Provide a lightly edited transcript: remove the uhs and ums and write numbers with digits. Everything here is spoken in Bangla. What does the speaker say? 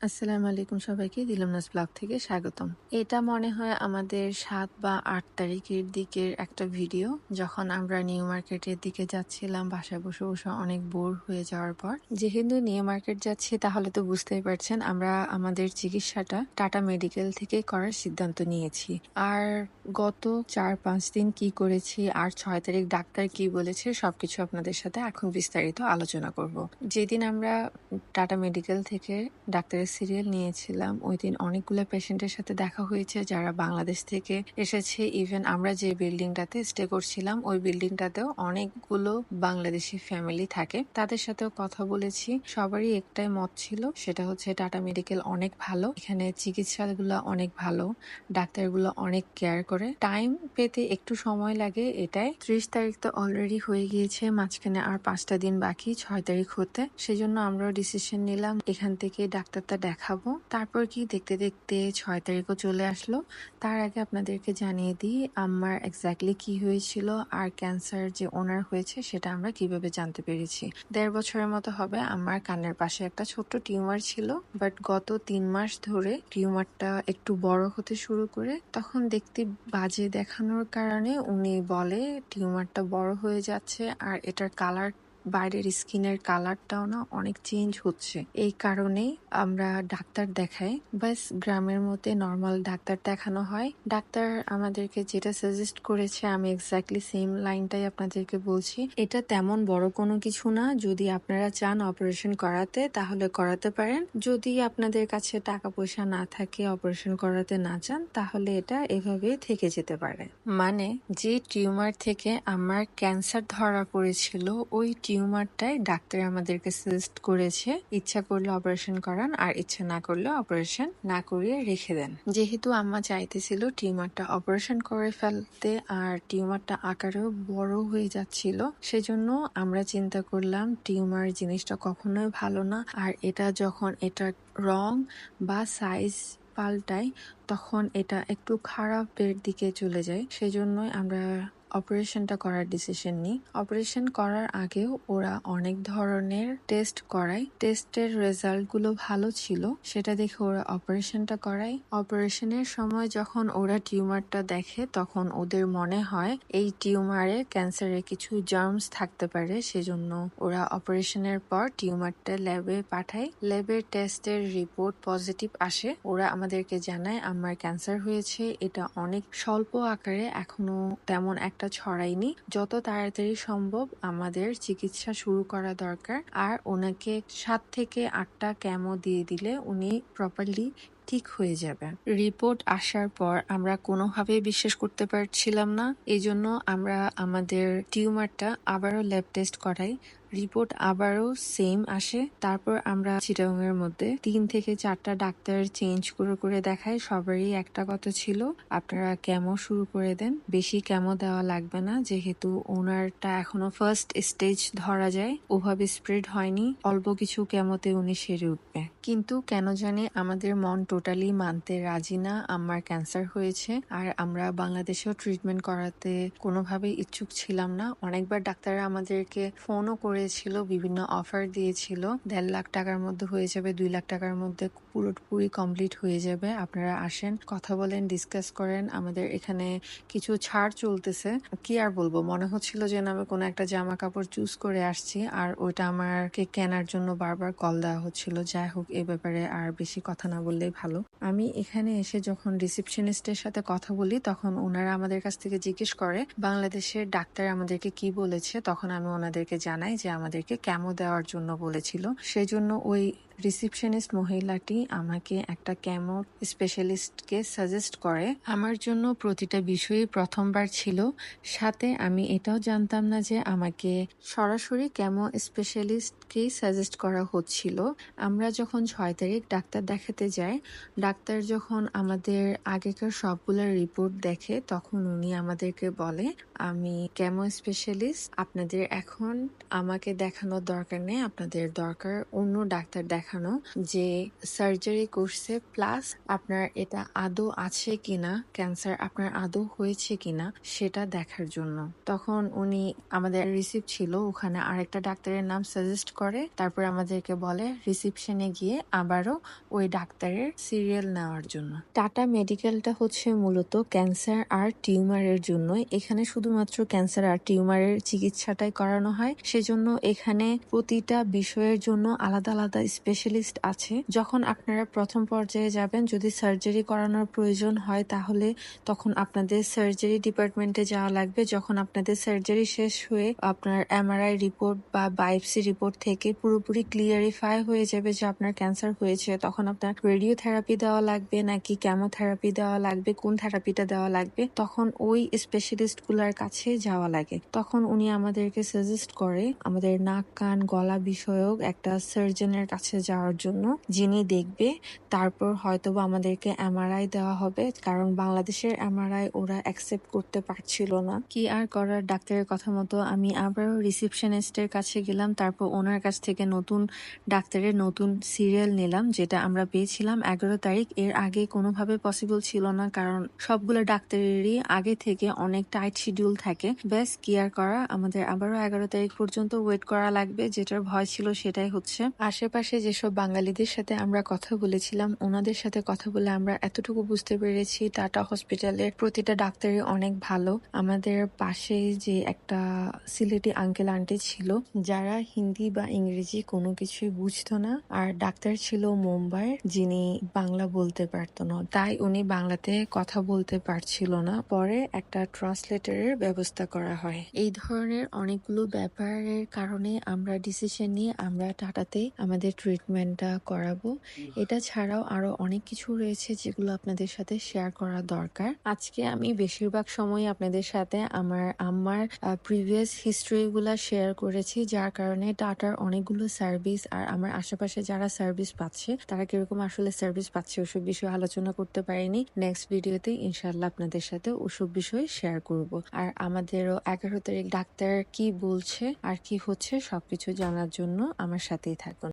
আসসালামু আলাইকুম সবাইকে দিলুমনাস ব্লগ থেকে স্বাগতম। এটা মনে হয় আমাদের ৭ বা ৮ তারিখের দিকের একটা ভিডিও, যখন আমরা নিউ মার্কেটের দিকে যাচ্ছিলাম বাসায় বসে বসে অনেক বোর হয়ে যাওয়ার পর। যেহেতু নিউ মার্কেট যাচ্ছি তাহলে তো বুঝতেই পারছেন আমরা আমাদের চিকিৎসাটা টাটা মেডিকেল থেকে করার সিদ্ধান্ত নিয়েছি। আর গত ৪-৫ দিন কি করেছি আর ৬ তারিখ ডাক্তার কি বলেছে সবকিছু আপনাদের সাথে এখন বিস্তারিত আলোচনা করব। যেদিন আমরা টাটা মেডিকেল থেকে ডাক্তারের সিরিয়াল নিয়েছিলাম, ওই দিন অনেকগুলো পেশেন্টের সাথে দেখা হয়েছে যারা বাংলাদেশ থেকে এসেছে। ইভেন আমরা যে বিল্ডিংটাতে স্টে করছিলাম ওই বিল্ডিংটাতেও অনেকগুলো বাংলাদেশি ফ্যামিলি থাকে, তাদের সাথেও কথা বলেছি। সবারই একটাই মত ছিল, সেটা হচ্ছে টাটা মেডিকেল অনেক ভালো, এখানে চিকিৎসাগুলো অনেক ভালো, ডাক্তারগুলো অনেক কেয়ার করে। টাইম পেতে একটু সময় লাগে এটাই। ৩০ তারিখ তো অলরেডি হয়ে গিয়েছে, মাঝখানে আর ৫টা দিন বাকি ৬ তারিখ হতে। সেজন্য আমরাও ডিসিশন নিলাম এখান থেকে ডাক্তারটা দেখাবো। তারপর কি দেখতে দেখতে ৬ তারিখও চলে আসলো। তার আগে আপনাদেরকে জানিয়ে দিই আমার এক্স্যাক্টলি কি হয়েছিল আর ক্যান্সার যে ওনার হয়েছে সেটা আমরা কিভাবে জানতে পেরেছি। ১.৫ বছরের মতো হবে আমার কানের পাশে একটা ছোট্ট টিউমার ছিল, বাট গত ৩ মাস ধরে টিউমারটা একটু বড় হতে শুরু করে। তখন দেখতে বাজে দেখানোর কারণে উনি বলে টিউমারটা বড় হয়ে যাচ্ছে আর এটার কালার, বাইরের স্কিনের কালারটাও না অনেক চেঞ্জ হচ্ছে। এই কারণেই আমরা ডাক্তার দেখাই। বাস গ্রামের মধ্যে নর্মাল ডাক্তার দেখানো হয়। ডাক্তার আমাদেরকে যেটা সাজেস্ট করেছে আমি এক্স্যাক্টলি সেম লাইনটাই আপনাদেরকে বলছি। এটা তেমন বড় কোনো কিছু না, যদি আপনারা চান অপারেশন করাতে তাহলে করাতে পারেন। যদি আপনাদের কাছে টাকা পয়সা না থাকে, অপারেশন করাতে না চান, তাহলে এটা এভাবে থেকে যেতে পারে। মানে যে টিউমার থেকে আমার ক্যান্সার ধরা পড়েছিল ওই টিউমারটাই ডাক্তার আমাদেরকে সাজেস্ট করেছে ইচ্ছা করলে অপারেশন করান আর ইচ্ছা না করলে অপারেশন না করিয়ে রেখে দেন। যেহেতু আম্মা চাইতেছিল টিউমারটা অপারেশন করে ফেলতে আর টিউমারটা আকারেও বড় হয়ে যাচ্ছিল, সেজন্য আমরা চিন্তা করলাম টিউমার জিনিসটা কখনোই ভালো না। আর এটা যখন এটা রং বা সাইজ পাল্টায় তখন এটা একটু খারাপের দিকে চলে যায়। সেজন্যই আমরা অপারেশনটা করার ডিসিশন নিই। অপারেশন করার আগেও ওরা অনেক ধরনের টেস্ট করায়। টেস্টের রেজাল্টগুলো ভালো ছিল, সেটা দেখে ওরা অপারেশনটা করায়। অপারেশনের সময় যখন ওরা টিউমারটা দেখে তখন ওদের মনে হয় এই টিউমারে ক্যান্সারের কিছু জার্মস থাকতে পারে, সেজন্য ওরা অপারেশনের পর টিউমারটা ল্যাবে পাঠায়। ল্যাবের টেস্টের রিপোর্ট পজিটিভ আসে, ওরা আমাদেরকে জানায় আমার ক্যান্সার হয়েছে। এটা অনেক স্বল্প আকারে, এখনো তেমন একটা ছড়ায়নি। যত তাড়াতাড়ি সম্ভব আমাদের চিকিৎসা শুরু করা দরকার। আর ওনাকে ৭ থেকে ৮টা কেমো দিয়ে দিলে উনি প্রপারলি ঠিক হয়ে যাবে। রিপোর্ট আসার পর আমরা কোনোভাবেই বিশ্বাস করতে পারছিলাম না, এই জন্য আমরা আমাদের টিউমারটা আবারও ল্যাব টেস্ট করাই। রিপোর্ট আবারও সেম আসে। তারপর আমরা চিটাগাংয়ের মধ্যে ৩ থেকে ৪টা ডাক্তার চেঞ্জ করে করে দেখাই। সবারই একটা কথা ছিল, আপনারা কেমো শুরু করে দেন, বেশি কেমো দেওয়া লাগবে না, যেহেতু ওনারটা এখনো ফার্স্ট স্টেজ ধরা যায়, ওভাবে স্প্রেড হয়নি, অল্প কিছু কেমোতে উনি সেরে উঠবে। কিন্তু কেন জানি আমাদের মন টোটালি মানতে রাজি না আমার ক্যান্সার হয়েছে। আর আমরা বাংলাদেশেও ট্রিটমেন্ট করাতে কোনোভাবেই ইচ্ছুক ছিলাম না। অনেকবার ডাক্তাররা আমাদেরকে ফোনও করেছিল, বিভিন্ন অফার দিয়েছিল, ১.৫ লাখ টাকার মধ্যে হয়ে যাবে, ২ লাখ টাকার মধ্যে পুরোপুরি কমপ্লিট হয়ে যাবে, আপনারা আসেন, কথা বলেন, ডিসকাস করেন, আমাদের এখানে কিছু ছাড় চলতেছে। কি আর বলবো, মনে হচ্ছিল যে আমি কোনো একটা জামা কাপড় চুজ করে আসছি আর ওইটা আমাকে কেনার জন্য বারবার কল দেওয়া হচ্ছিল। যাই হোক, এ ব্যাপারে আর বেশি কথা না বললেই ভালো। আমি এখানে এসে যখন রিসেপশনিস্টের সাথে কথা বলি তখন ওনারা আমাদের কাছ থেকে জিজ্ঞেস করে বাংলাদেশের ডাক্তার আমাদেরকে কি বলেছে। তখন আমি ওনাদেরকে জানাই যে আমাদেরকে কেমো দেওয়ার জন্য বলেছিল। সেজন্য ওই রিসেপশনিস্ট মহিলাটি আমাকে একটা কেমো স্পেশালিস্টকে সাজেস্ট করে। আমার জন্য প্রতিটা বিষয়ই প্রথমবার ছিল, সাথে আমি এটাও জানতাম না যে আমাকে সরাসরি কেমো স্পেশালিস্টকেই সাজেস্ট করা হচ্ছিল। আমরা যখন ৬ তারিখ ডাক্তার দেখাতে যাই, ডাক্তার যখন আমাদের আগেকার সবগুলো রিপোর্ট দেখে তখন উনি আমাদেরকে বলে আমি কেমো স্পেশালিস্ট, আপনাদের এখন আমাকে দেখানোর দরকার নেই, আপনাদের দরকার অন্য ডাক্তার দেখানো। দেখানো যে সার্জারি করছে প্লাস আপনার এটা আদৌ আছে কিনা, ক্যান্সার আপনার আদৌ হয়েছে কিনা সেটা দেখার জন্য। তখন উনি আমাদের রিসিপ্ট ছিল, ওখানে আরেকটা ডাক্তারের নাম সাজেস্ট করে, তারপর আমাদেরকে বলে রিসিপশনে গিয়ে আবারও ওই ডাক্তারের সিরিয়াল নেওয়ার জন্য। টাটা মেডিকেলটা হচ্ছে মূলত ক্যান্সার আর টিউমারের জন্য। এখানে শুধুমাত্র ক্যান্সার আর টিউমারের চিকিৎসাটাই করানো হয়, সেজন্য এখানে প্রতিটা বিষয়ের জন্য আলাদা আলাদা স্পেশালিস্ট আছে। যখন আপনারা প্রথম পর্যায়ে যাবেন, যদি সার্জারি করানোর প্রয়োজন হয় তাহলে তখন আপনাদের সার্জারি ডিপার্টমেন্টে যাওয়া লাগবে। যখন আপনাদের সার্জারি শেষ হয়ে আপনার এমআরআই রিপোর্ট বা বায়োপসি রিপোর্ট থেকে পুরোপুরি ক্লিয়ারিফাই হয়ে যাবে যে আপনার ক্যান্সার হয়েছে, তখন আপনার রেডিওথেরাপি দেওয়া লাগবে নাকি কেমোথেরাপি দেওয়া লাগবে, কোন থেরাপিটা দেওয়া লাগবে, তখন ওই স্পেশালিস্ট গুলার কাছে যাওয়া লাগে। তখন উনি আমাদেরকে সাজেস্ট করে আমাদের নাক কান গলা বিষয়ক একটা সার্জনের কাছে যাওয়ার জন্য, যিনি দেখবে। তারপর হয়তোবা আমাদেরকে এমআরআই দেওয়া হবে, কারণ বাংলাদেশের এমআরআই ওরা অ্যাকসেপ্ট করতে পারছিল না। কি আর করার, ডাক্তারের কথা মতো আমি আবারও রিসিপশনিস্টের কাছে গেলাম। তারপর ওনার কাছ থেকে নতুন ডাক্তারের নতুন সিরিয়াল নিলাম, যেটা আমরা পেয়েছিলাম 11 তারিখ। এর আগে কোনোভাবে পসিবল ছিল না, কারণ সবগুলো ডাক্তারেরই আগে থেকে অনেক টাইট শিডিউল থাকে। ব্যাস কি আর করা, আমাদের আবারও 11 তারিখ পর্যন্ত ওয়েট করা লাগবে। যেটার ভয় ছিল সেটাই হচ্ছে। আশেপাশে যেসব বাঙালিদের সাথে আমরা কথা বলেছিলাম, ওনাদের সাথে কথা বলে আমরা এতটুকু বুঝতে পেরেছি টাটা হসপিটালের প্রতিটা ডাক্তারই অনেক ভালো। আমাদের পাশে যে একটা সিলেটি আঙ্কেল আন্টি ছিল, যারা হিন্দি বা ইংরেজি কোনো কিছুই বুঝতো না, আর ডাক্তার ছিল মুম্বাইয়ের, যিনি বাংলা বলতে পারতো না, তাই উনি বাংলাতে কথা বলতে পারছিল না। পরে একটা ট্রান্সলেটরের ব্যবস্থা করা হয়। এই ধরনের অনেকগুলো ব্যাপারের কারণে আমরা ডিসিশন নিয়ে আমরা টাটাতে আমাদের ট্রিটমেন্টটা করাবো। এটা ছাড়াও আরো অনেক কিছু রয়েছে যেগুলো আপনাদের সাথে শেয়ার করা দরকার। আজকে আমি বেশিরভাগ সময় আপনাদের সাথে আমার আম্মার প্রিভিয়াস হিস্ট্রি গুলা শেয়ার করেছি, যার কারণে টাটার অনেকগুলো সার্ভিস আর আমার আশেপাশে যারা সার্ভিস পাচ্ছে তারা কিরকম আসলে সার্ভিস পাচ্ছে ওসব বিষয়ে আলোচনা করতে পারিনি। নেক্সট ভিডিওতে ইনশাল্লাহ আপনাদের সাথে ওসব বিষয়ে শেয়ার করব। আর আমাদেরও 11 তারিখ ডাক্তার কি বলছে আর কি হচ্ছে সবকিছু জানার জন্য আমার সাথেই থাকুন।